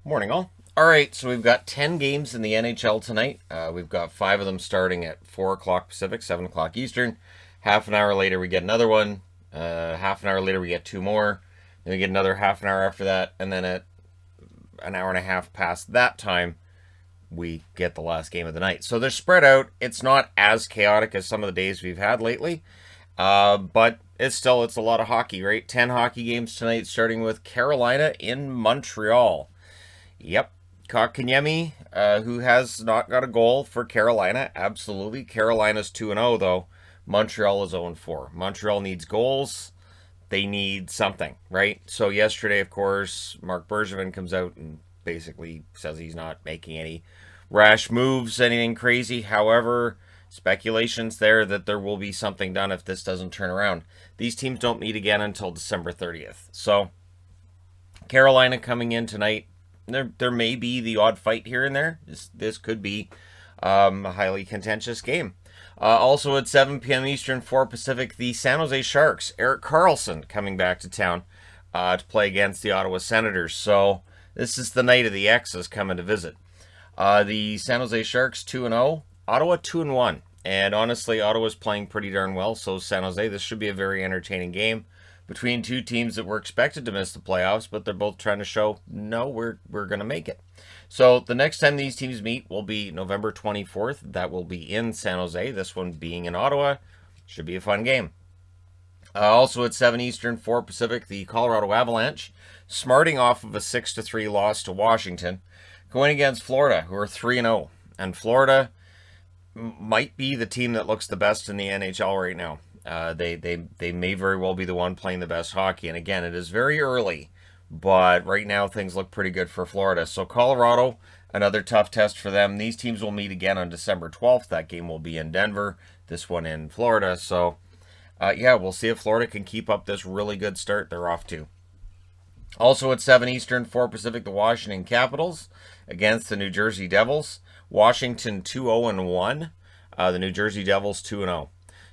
Morning, all. All right, so we've got 10 games in the NHL tonight. We've got 5 of them starting at 4 o'clock Pacific, 7 o'clock Eastern. Half an hour later, we get another one. Half an hour later, we get 2 more. Then we get another half an hour after that. And then at an hour and a half past that time, we get the last game of the night. So they're spread out. It's not as chaotic as some of the days we've had lately. But it's a lot of hockey, right? 10 hockey games tonight, starting with Carolina in Montreal. Yep. Kotkaniemi, who has not got a goal for Carolina. Absolutely. Carolina's 2-0, though. Montreal is 0-4. Montreal needs goals. They need something, right? So yesterday, of course, Mark Bergevin comes out and basically says he's not making any rash moves, anything crazy. However, speculation's there that there will be something done if this doesn't turn around. These teams don't meet again until December 30th. So Carolina coming in tonight. There may be the odd fight here and there. This could be a highly contentious game. Also at 7 p.m. Eastern, 4 Pacific, the San Jose Sharks. Erik Karlsson coming back to town to play against the Ottawa Senators. So this is the night of the X's coming to visit. The San Jose Sharks 2-0, Ottawa 2-1. And honestly, Ottawa's playing pretty darn well, so San Jose. This should be a very entertaining game between two teams that were expected to miss the playoffs, but they're both trying to show, no, we're going to make it. So the next time these teams meet will be November 24th. That will be in San Jose. This one being in Ottawa. Should be a fun game. Also at 7 Eastern, 4 Pacific, the Colorado Avalanche, smarting off of a 6-3 loss to Washington, going against Florida, who are 3-0. And Florida might be the team that looks the best in the NHL right now. They may very well be the one playing the best hockey. And again, it is very early, but right now things look pretty good for Florida. So Colorado, another tough test for them. These teams will meet again on December 12th. That game will be in Denver, this one in Florida. So, we'll see if Florida can keep up this really good start they're off to. Also at 7 Eastern, 4 Pacific, the Washington Capitals against the New Jersey Devils. Washington 2-0-1. The New Jersey Devils 2-0.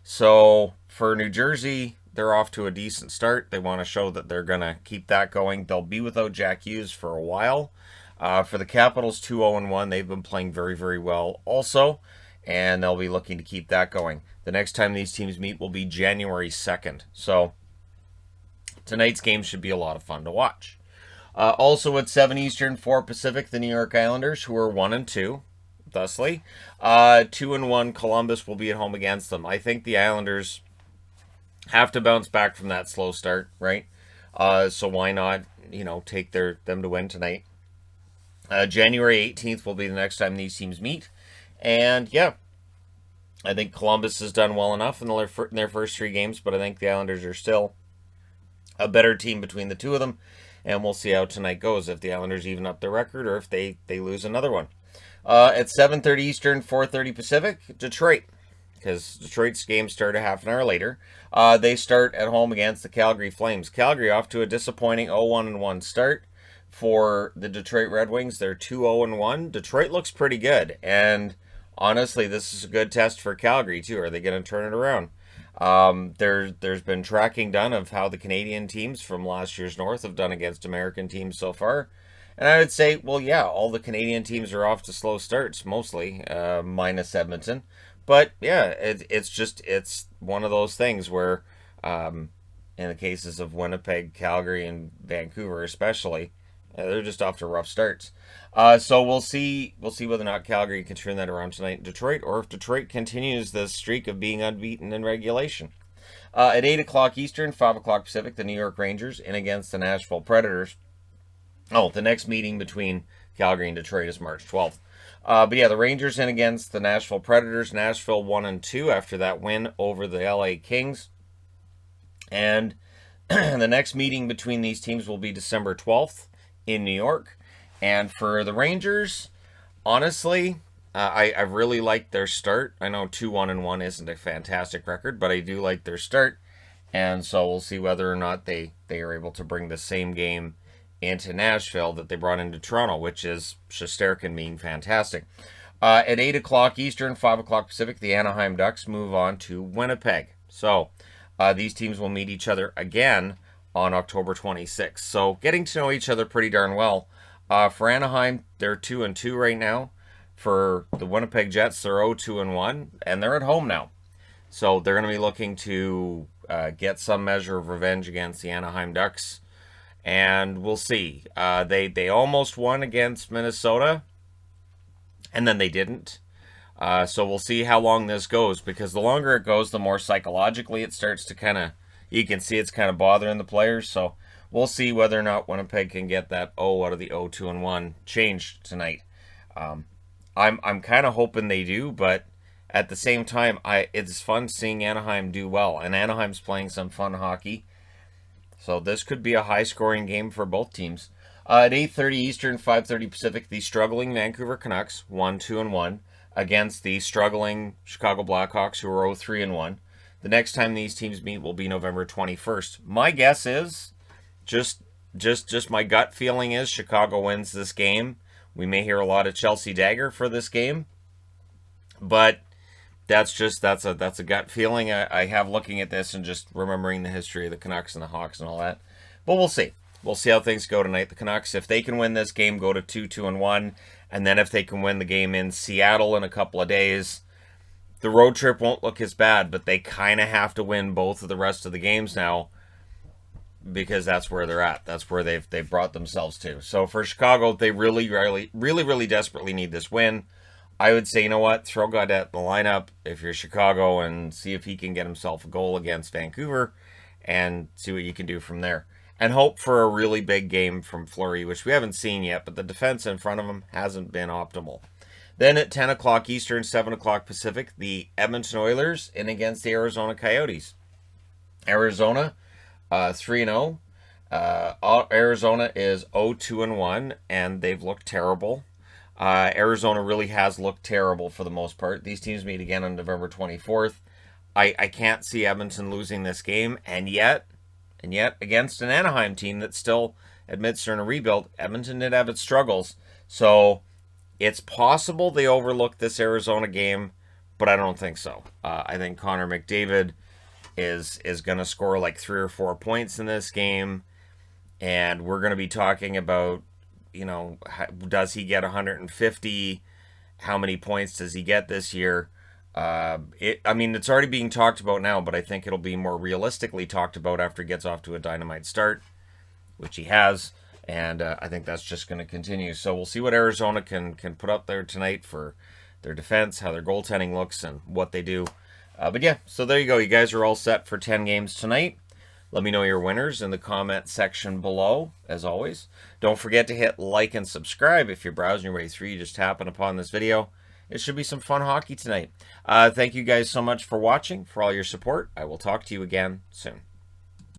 So for New Jersey, they're off to a decent start. They want to show that they're going to keep that going. They'll be without Jack Hughes for a while. For the Capitals, 2-0-1. They've been playing very, very well also, and they'll be looking to keep that going. The next time these teams meet will be January 2nd. So tonight's game should be a lot of fun to watch. Also at 7 Eastern, 4 Pacific, the New York Islanders, who are 1-2. Thusly, 2-1, Columbus will be at home against them. I think the Islanders have to bounce back from that slow start, right? So why not, take them to win tonight? January 18th will be the next time these teams meet. And I think Columbus has done well enough in their first 3 games, but I think the Islanders are still a better team between the two of them. And we'll see how tonight goes, if the Islanders even up their record or if they lose another one. At 7:30 Eastern, 4:30 Pacific, Detroit, because Detroit's game started half an hour later. They start at home against the Calgary Flames. Calgary off to a disappointing 0-1 start for the Detroit Red Wings. They're 2-0-1. Detroit looks pretty good, and honestly, this is a good test for Calgary too. Are they going to turn it around? There's been tracking done of how the Canadian teams from last year's North have done against American teams so far. And I would say, all the Canadian teams are off to slow starts, mostly, minus Edmonton. But, it's one of those things where, in the cases of Winnipeg, Calgary, and Vancouver especially, they're just off to rough starts. So we'll see whether or not Calgary can turn that around tonight in Detroit, or if Detroit continues the streak of being unbeaten in regulation. At 8 o'clock Eastern, 5 o'clock Pacific, the New York Rangers in against the Nashville Predators. The next meeting between Calgary and Detroit is March 12th. The Rangers in against the Nashville Predators. Nashville 1-2 after that win over the LA Kings. And the next meeting between these teams will be December 12th in New York. And for the Rangers, honestly, I really like their start. I know 2-1-1 isn't a fantastic record, but I do like their start. And so we'll see whether or not they are able to bring the same game into Nashville that they brought into Toronto, which is Shesterkin being fantastic. At 8 o'clock Eastern, 5 o'clock Pacific, the Anaheim Ducks move on to Winnipeg. So these teams will meet each other again on October 26th. So getting to know each other pretty darn well. For Anaheim, they're 2-2 right now. For the Winnipeg Jets, they're 0-2-1, and they're at home now. So they're going to be looking to get some measure of revenge against the Anaheim Ducks. And we'll see. They almost won against Minnesota, and then they didn't. So we'll see how long this goes, because the longer it goes, the more psychologically it starts to kind of, you can see it's kind of bothering the players. So we'll see whether or not Winnipeg can get that O out of the 0-2-1 changed tonight. I'm kind of hoping they do, but at the same time, it's fun seeing Anaheim do well, and Anaheim's playing some fun hockey. So this could be a high-scoring game for both teams. At 8:30 Eastern, 5:30 Pacific, the struggling Vancouver Canucks, 1-2-1, against the struggling Chicago Blackhawks, who are 0-3-1. The next time these teams meet will be November 21st. My guess is, just my gut feeling is, Chicago wins this game. We may hear a lot of Chelsea Dagger for this game, but that's a gut feeling I have looking at this and just remembering the history of the Canucks and the Hawks and all that. But we'll see. We'll see how things go tonight. The Canucks, if they can win this game, go to 2-2-1, and then if they can win the game in Seattle in a couple of days, the road trip won't look as bad, but they kind of have to win both of the rest of the games now, because that's where they're at. That's where they've brought themselves to. So for Chicago, they really desperately need this win. I would say, you know what, throw Gaudette in the lineup if you're Chicago and see if he can get himself a goal against Vancouver and see what you can do from there. And hope for a really big game from Fleury, which we haven't seen yet, but the defense in front of him hasn't been optimal. Then at 10 o'clock Eastern, 7 o'clock Pacific, the Edmonton Oilers in against the Arizona Coyotes. Arizona, 3-0. Arizona is 0-2-1, and they've looked terrible. Arizona really has looked terrible for the most part. These teams meet again on November 24th. I can't see Edmonton losing this game, and yet against an Anaheim team that still admits they're in a rebuild, Edmonton did have its struggles. So it's possible they overlook this Arizona game, but I don't think so. I think Connor McDavid is going to score like 3 or 4 points in this game, and we're going to be talking about, does he get 150? How many points does he get this year? It's already being talked about now, but I think it'll be more realistically talked about after he gets off to a dynamite start, which he has, and I think that's just going to continue. So we'll see what Arizona can put up there tonight for their defense, how their goaltending looks, and what they do. But yeah, so there you go. You guys are all set for 10 games tonight. Let me know your winners in the comment section below, as always. Don't forget to hit like and subscribe if you're browsing your way through. You just happen upon this video. It should be some fun hockey tonight. Thank you guys so much for watching, for all your support. I will talk to you again soon.